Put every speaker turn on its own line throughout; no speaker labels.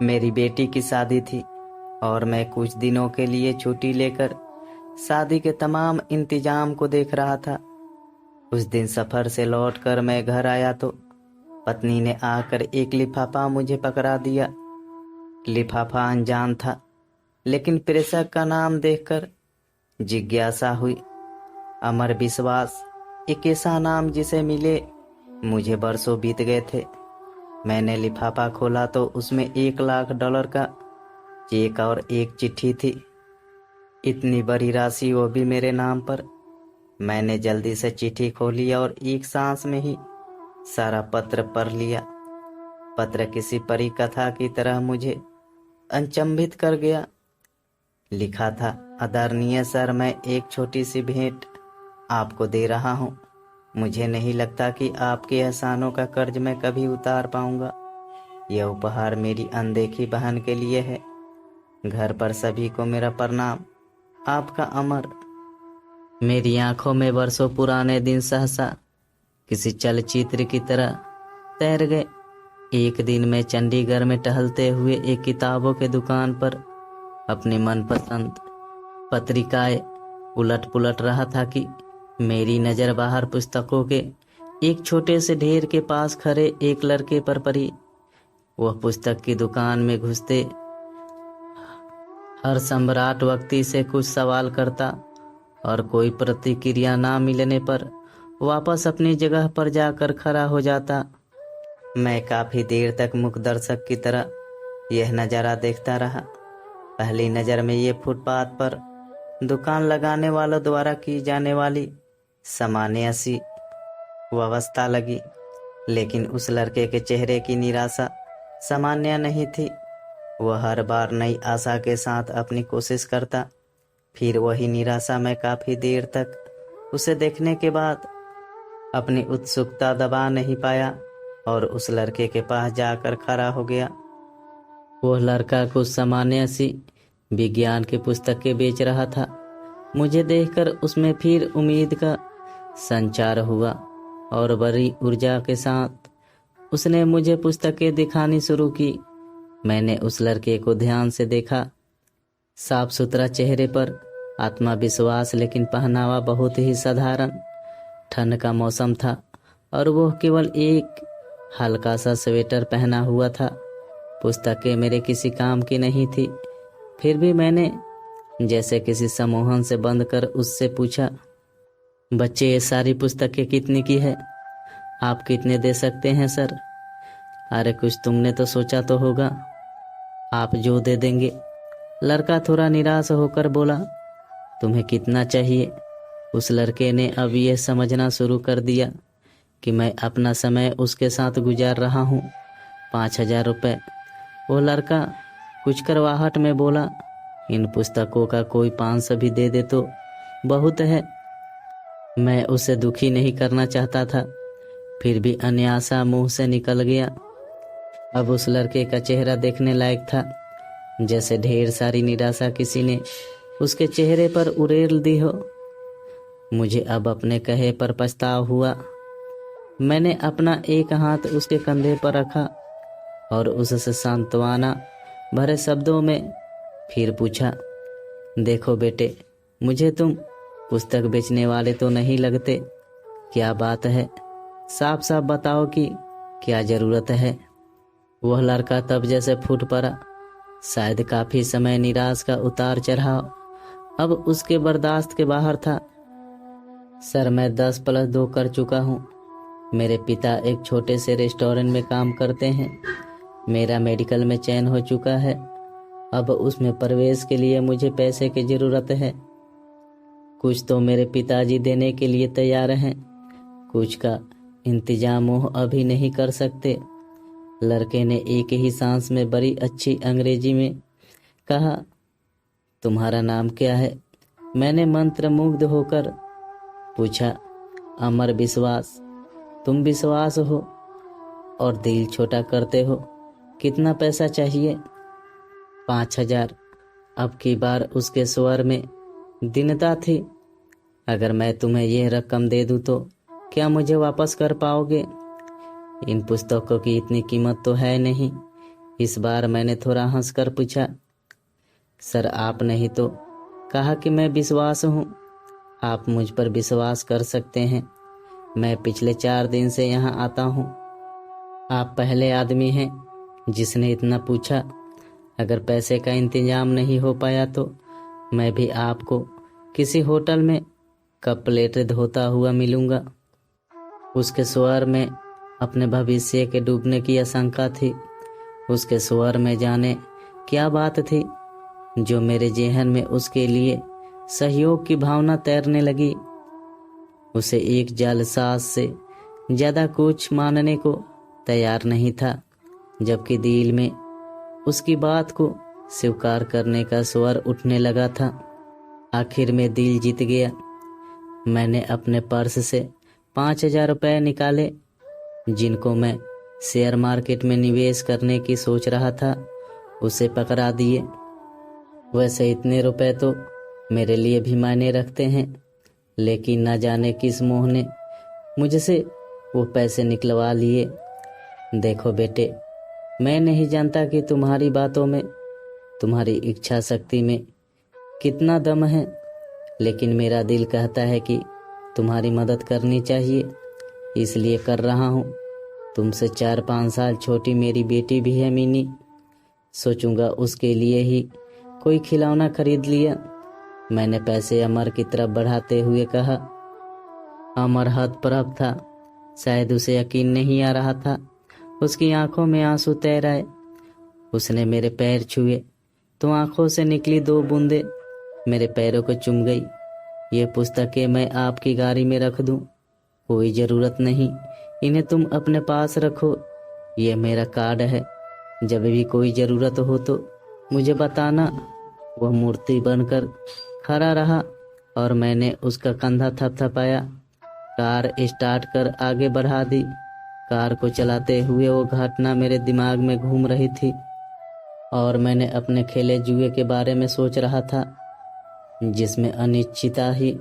मेरी बेटी की शादी थी और मैं कुछ दिनों के लिए छुट्टी लेकर शादी के तमाम इंतजाम को देख रहा था। उस दिन सफर से लौटकर मैं घर आया तो पत्नी ने आकर एक लिफाफा मुझे पकड़ा दिया। लिफाफा अनजान था, लेकिन प्रेषक का नाम देखकर जिज्ञासा हुई। अमर विश्वास, एक ऐसा नाम जिसे मिले मुझे वर्षों बीत गए थे। मैंने लिफाफा खोला तो उसमें $1,00,000 का चेक और एक चिट्ठी थी। इतनी बड़ी राशि, वो भी मेरे नाम पर। मैंने जल्दी से चिट्ठी खोली और एक सांस में ही सारा पत्र पढ़ लिया। पत्र किसी परी कथा की तरह मुझे अचंभित कर गया। लिखा था, आदरणीय सर, मैं एक छोटी सी भेंट आपको दे रहा हूँ। मुझे नहीं लगता कि आपके एहसानों का कर्ज मैं कभी उतार पाऊंगा। यह उपहार मेरी अनदेखी बहन के लिए है। घर पर सभी को मेरा प्रणाम। आपका अमर। मेरी आंखों में वर्षों पुराने दिन सहसा किसी चलचित्र की तरह तैर गए। एक दिन मैं चंडीगढ़ में टहलते हुए एक किताबों के दुकान पर अपनी मनपसंद पत्रिकाएं उलट पुलट रहा था कि मेरी नज़र बाहर पुस्तकों के एक छोटे से ढेर के पास खड़े एक लड़के पर पड़ी। वह पुस्तक की दुकान में घुसते हर सम्राट व्यक्ति से कुछ सवाल करता और कोई प्रतिक्रिया ना मिलने पर वापस अपनी जगह पर जाकर खड़ा हो जाता। मैं काफ़ी देर तक मूक दर्शक की तरह यह नज़ारा देखता रहा। पहली नज़र में ये फुटपाथ पर दुकान लगाने वालों द्वारा की जाने वाली सामान्य सी व्यवस्था लगी, लेकिन उस लड़के के चेहरे की निराशा सामान्य नहीं थी। वह हर बार नई आशा के साथ अपनी कोशिश करता, फिर वही निराशा। मैं काफ़ी देर तक उसे देखने के बाद अपनी उत्सुकता दबा नहीं पाया और उस लड़के के पास जाकर खड़ा हो गया। वह लड़का कुछ सामान्य सी विज्ञान की पुस्तकें बेच रहा था। मुझे देखकर उसमें फिर उम्मीद का संचार हुआ और बड़ी ऊर्जा के साथ उसने मुझे पुस्तकें दिखानी शुरू की। मैंने उस लड़के को ध्यान से देखा। साफ सुथरा चेहरे पर आत्मविश्वास, लेकिन पहनावा बहुत ही साधारण। ठंड का मौसम था और वह केवल एक हल्का सा स्वेटर पहना हुआ था। पुस्तकें मेरे किसी काम की नहीं थी, फिर भी मैंने जैसे किसी सम्मोहन से बंद कर उससे पूछा, बच्चे, ये सारी पुस्तकें कितनी की है? आप कितने दे सकते हैं सर? अरे कुछ तुमने तो सोचा तो होगा। आप जो दे देंगे। लड़का थोड़ा निराश होकर बोला, तुम्हें कितना चाहिए? उस लड़के ने अब यह समझना शुरू कर दिया कि मैं अपना समय उसके साथ गुजार रहा हूँ। 5,000 रुपये। वो लड़का कुछ करवाहट में बोला, इन पुस्तकों का कोई 500 भी दे दे तो बहुत है। मैं उसे दुखी नहीं करना चाहता था, फिर भी अन्यासा मुंह से निकल गया। अब उस लड़के का चेहरा देखने लायक था, जैसे ढेर सारी निराशा किसी ने उसके चेहरे पर उड़ेल दी हो। मुझे अब अपने कहे पर पछतावा हुआ। मैंने अपना एक हाथ उसके कंधे पर रखा और उससे सांत्वना भरे शब्दों में फिर पूछा, देखो बेटे, मुझे तुम पुस्तक बेचने वाले तो नहीं लगते। क्या बात है? साफ साफ बताओ कि क्या ज़रूरत है? वह लड़का तब जैसे फूट पड़ा। शायद काफ़ी समय निराश का उतार चढ़ाव अब उसके बर्दाश्त के बाहर था। सर, मैं 10+2 कर चुका हूँ। मेरे पिता एक छोटे से रेस्टोरेंट में काम करते हैं। मेरा मेडिकल में चयन हो चुका है। अब उसमें प्रवेश के लिए मुझे पैसे की ज़रूरत है। कुछ तो मेरे पिताजी देने के लिए तैयार हैं, कुछ का इंतजाम वो अभी नहीं कर सकते। लड़के ने एक ही सांस में बड़ी अच्छी अंग्रेजी में कहा, तुम्हारा नाम क्या है? मैंने मंत्रमुग्ध होकर पूछा, अमर विश्वास। तुम विश्वास हो और दिल छोटा करते हो। कितना पैसा चाहिए? 5,000। अब की बार उसके स्वर में दीनता थी। अगर मैं तुम्हें यह रकम दे दूं तो क्या मुझे वापस कर पाओगे? इन पुस्तकों की इतनी कीमत तो है नहीं। इस बार मैंने थोड़ा हंसकर पूछा, सर आपने ही तो कहा कि मैं विश्वास हूँ, आप मुझ पर विश्वास कर सकते हैं। मैं पिछले 4 दिन से यहाँ आता हूँ। आप पहले आदमी हैं जिसने इतना पूछा। अगर पैसे का इंतजाम नहीं हो पाया तो मैं भी आपको किसी होटल में कप प्लेट धोता हुआ मिलूंगा। उसके स्वर में अपने भविष्य के डूबने की आशंका थी। उसके स्वर में जाने क्या बात थी जो मेरे जेहन में उसके लिए सहयोग की भावना तैरने लगी। उसे एक जालसाज से ज्यादा कुछ मानने को तैयार नहीं था, जबकि दिल में उसकी बात को स्वीकार करने का स्वर उठने लगा था। आखिर में दिल जीत गया। मैंने अपने पर्स से 5,000 रुपये निकाले, जिनको मैं शेयर मार्केट में निवेश करने की सोच रहा था, उसे पकड़ा दिए। वैसे इतने रुपए तो मेरे लिए भी मायने रखते हैं, लेकिन न जाने किस मोह ने मुझसे वो पैसे निकलवा लिए। देखो बेटे, मैं नहीं जानता कि तुम्हारी बातों में, तुम्हारी इच्छा शक्ति में कितना दम है, लेकिन मेरा दिल कहता है कि तुम्हारी मदद करनी चाहिए, इसलिए कर रहा हूँ। तुमसे 4-5 साल छोटी मेरी बेटी भी है मिनी। सोचूंगा उसके लिए ही कोई खिलौना खरीद लिया। मैंने पैसे अमर की तरफ बढ़ाते हुए कहा। अमर हतप्रभ था। शायद उसे यकीन नहीं आ रहा था। उसकी आंखों में आंसू तैर आए। उसने मेरे पैर छुए तो आंखों से निकली 2 बूंदें मेरे पैरों को चुम गई। ये पुस्तकें मैं आपकी गाड़ी में रख दूं? कोई ज़रूरत नहीं, इन्हें तुम अपने पास रखो। ये मेरा कार्ड है, जब भी कोई ज़रूरत हो तो मुझे बताना। वह मूर्ति बनकर खड़ा रहा और मैंने उसका कंधा थपथपाया। कार स्टार्ट कर आगे बढ़ा दी। कार को चलाते हुए वो घटना मेरे दिमाग में घूम रही थी और मैंने अपने खेले जुए के बारे में सोच रहा था, जिसमें अनिश्चितता ही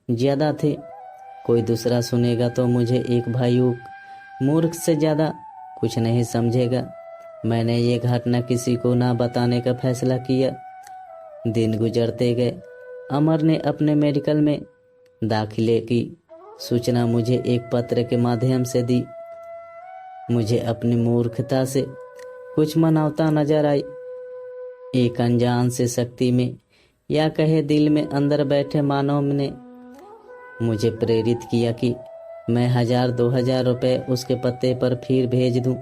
ज्यादा थी। कोई दूसरा सुनेगा तो मुझे एक भायुक मूर्ख से ज्यादा कुछ नहीं समझेगा। मैंने ये घटना किसी को ना बताने का फैसला किया। दिन गुजरते गए। अमर ने अपने मेडिकल में दाखिले की सूचना मुझे एक पत्र के माध्यम से दी। मुझे अपनी मूर्खता से कुछ मनावता नजर आई। एक अनजान से शक्ति में, या कहे दिल में अंदर बैठे मानव ने मुझे प्रेरित किया कि मैं 1,000-2,000 रुपए उसके पते पर फिर भेज दूं।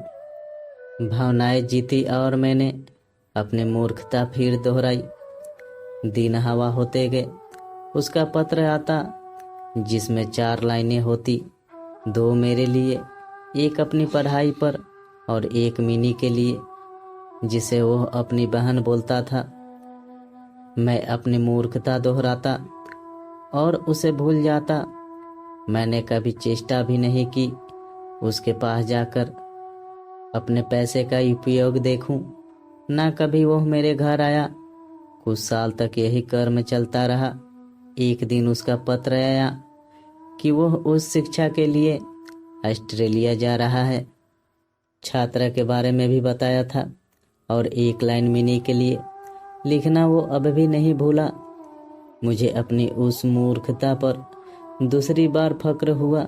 भावनाएं जीती और मैंने अपनी मूर्खता फिर दोहराई। दिन हवा होते गए। उसका पत्र आता, जिसमें 4 लाइनें होती, 2 मेरे लिए, एक अपनी पढ़ाई पर और एक मिनी के लिए, जिसे वो अपनी बहन बोलता था। मैं अपनी मूर्खता दोहराता और उसे भूल जाता। मैंने कभी चेष्टा भी नहीं की उसके पास जाकर अपने पैसे का उपयोग देखूं। ना कभी वह मेरे घर आया। कुछ साल तक यही क्रम चलता रहा। एक दिन उसका पत्र आया कि वह उस शिक्षा के लिए ऑस्ट्रेलिया जा रहा है। छात्रा के बारे में भी बताया था और एक लाइन मिनी के लिए लिखना वो अब भी नहीं भूला। मुझे अपनी उस मूर्खता पर दूसरी बार फक्र हुआ।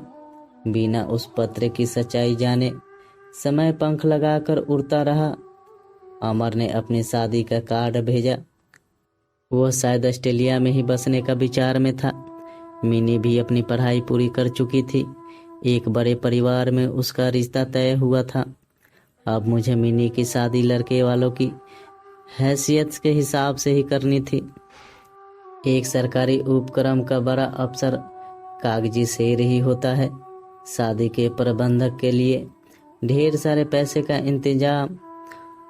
बिना उस पत्र की सच्चाई जाने समय पंख लगाकर उड़ता रहा। अमर ने अपनी शादी का कार्ड भेजा। वह शायद ऑस्ट्रेलिया में ही बसने का विचार में था। मिनी भी अपनी पढ़ाई पूरी कर चुकी थी। एक बड़े परिवार में उसका रिश्ता तय हुआ था। अब मुझे मिनी की शादी लड़के वालों की हैसियत के हिसाब से ही करनी थी। एक सरकारी उपक्रम का बड़ा अफसर कागजी शेर ही होता है। शादी के प्रबंधक के लिए ढेर सारे पैसे का इंतजाम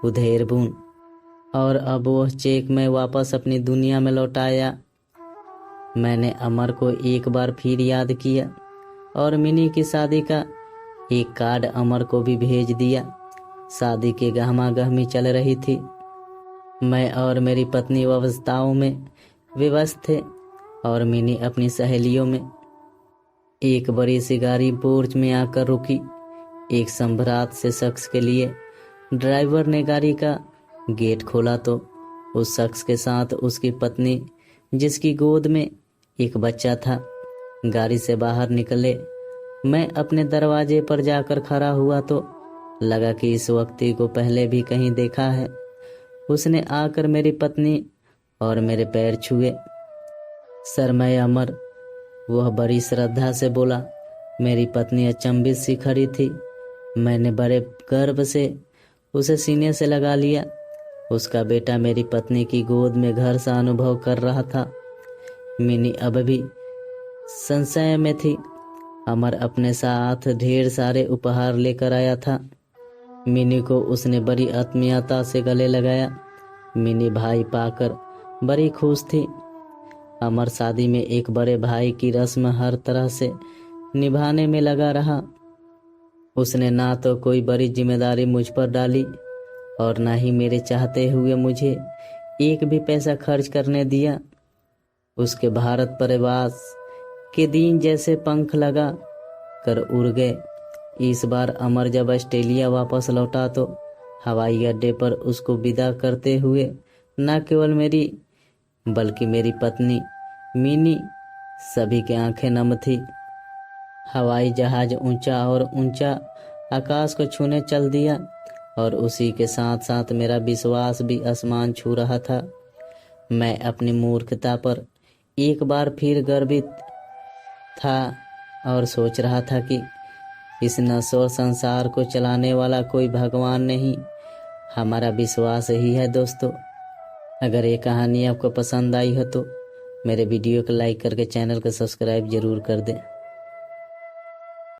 उधेर बून, और अब वह चेक मैं वापस अपनी दुनिया में लौटाया। मैंने अमर को एक बार फिर याद किया और मिनी की शादी का एक कार्ड अमर को भी भेज दिया। शादी की गहमागहमी चल रही थी। मैं और मेरी पत्नी अवस्थाओं में विवश थे और मिनी अपनी सहेलियों में। एक बड़ी सी गाड़ी पोर्च में आकर रुकी। एक संभ्रात से शख्स के लिए ड्राइवर ने गाड़ी का गेट खोला तो उस शख्स के साथ उसकी पत्नी, जिसकी गोद में एक बच्चा था, गाड़ी से बाहर निकले। मैं अपने दरवाजे पर जाकर खड़ा हुआ तो लगा कि इस व्यक्ति को पहले भी कहीं देखा है। उसने आकर मेरी पत्नी और मेरे पैर छुए। सर मैं अमर, वह बड़ी श्रद्धा से बोला। मेरी पत्नी अचंभित सी खड़ी थी। मैंने बड़े गर्व से उसे सीने से लगा लिया। उसका बेटा मेरी पत्नी की गोद में घर सा अनुभव कर रहा था। मिनी अब भी संशय में थी। अमर अपने साथ ढेर सारे उपहार लेकर आया था। मिनी को उसने बड़ी आत्मीयता से गले लगाया। मिनी भाई पाकर बड़ी खुश थी। अमर शादी में एक बड़े भाई की रस्म हर तरह से निभाने में लगा रहा। उसने ना तो कोई बड़ी जिम्मेदारी मुझ पर डाली और ना ही मेरे चाहते हुए मुझे एक भी पैसा खर्च करने दिया। उसके भारत प्रवास के दिन जैसे पंख लगा कर उड़ गए। इस बार अमर जब ऑस्ट्रेलिया वापस लौटा तो हवाई अड्डे पर उसको विदा करते हुए न केवल मेरी बल्कि मेरी पत्नी मिनी सभी की आंखें नम थी। हवाई जहाज ऊंचा और ऊंचा आकाश को छूने चल दिया और उसी के साथ साथ मेरा विश्वास भी आसमान छू रहा था। मैं अपनी मूर्खता पर एक बार फिर गर्वित था और सोच रहा था कि इस नश्वर संसार को चलाने वाला कोई भगवान नहीं, हमारा विश्वास ही है। दोस्तों, अगर ये कहानी आपको पसंद आई हो तो मेरे वीडियो को लाइक करके चैनल को सब्सक्राइब जरूर कर दें।